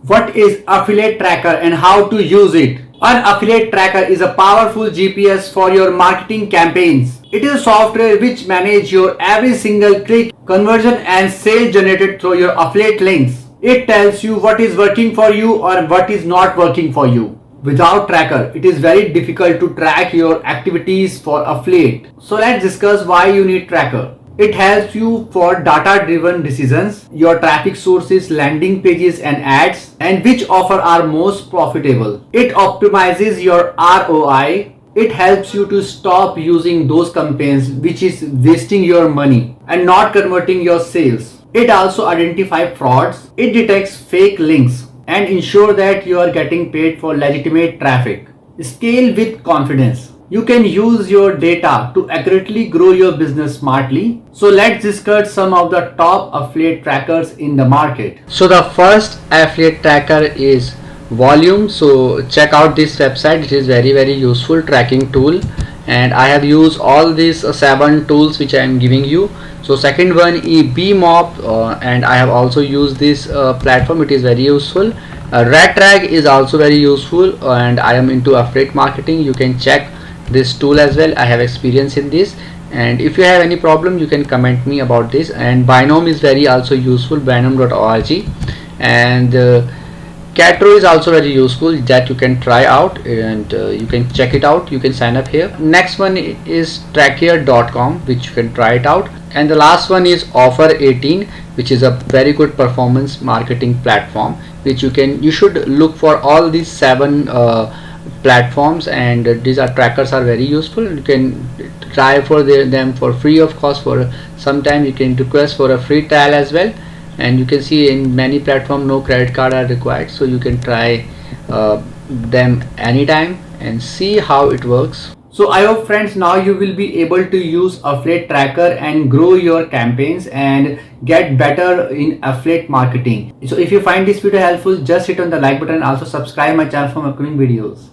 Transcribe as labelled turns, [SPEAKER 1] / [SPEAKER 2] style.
[SPEAKER 1] What is Affiliate Tracker and how to use it? An affiliate tracker is a powerful GPS for your marketing campaigns. It is a software which manages your every single click, conversion and sale generated through your affiliate links. It tells you what is working for you or what is not working for you. Without tracker, it is very difficult to track your activities for affiliate. So let's discuss why you need tracker. It helps you for data-driven decisions, your traffic sources, landing pages and ads, and which offer are most profitable. It optimizes your ROI. It helps you to stop using those campaigns which is wasting your money and not converting your sales. It also identifies frauds. It detects fake links and ensure that you are getting paid for legitimate traffic. Scale with confidence. You can use your data to accurately grow your business smartly. So let's discuss some of the top affiliate trackers in the market. So the first affiliate tracker is Volume. So check out this website. It is very useful tracking tool, and I have used all these 7 tools which I am giving you. So second one is Bemob, and I have also used this platform. It is very useful. Trackier is also very useful, and I am into affiliate marketing. You can check this tool as well. I have experience in this, and if you have any problem you can comment me about this. And Binom is very also useful, binom.org, and Keitaro is also very useful that you can try out, and you can check it out. You can sign up here. Next one is Trackier.com, which you can try it out. And the last one is Offer 18, which is a very good performance marketing platform, which you should look for all these 7 platforms, and these are trackers are very useful. You can try for them for free of cost. For some time you can request for a free trial as well, and you can see in many platforms no credit card are required, so you can try them anytime and see how it works. So I hope friends now you will be able to use affiliate tracker and grow your campaigns and get better in affiliate marketing. So if you find this video helpful, just hit on the like button and also subscribe my channel for upcoming videos.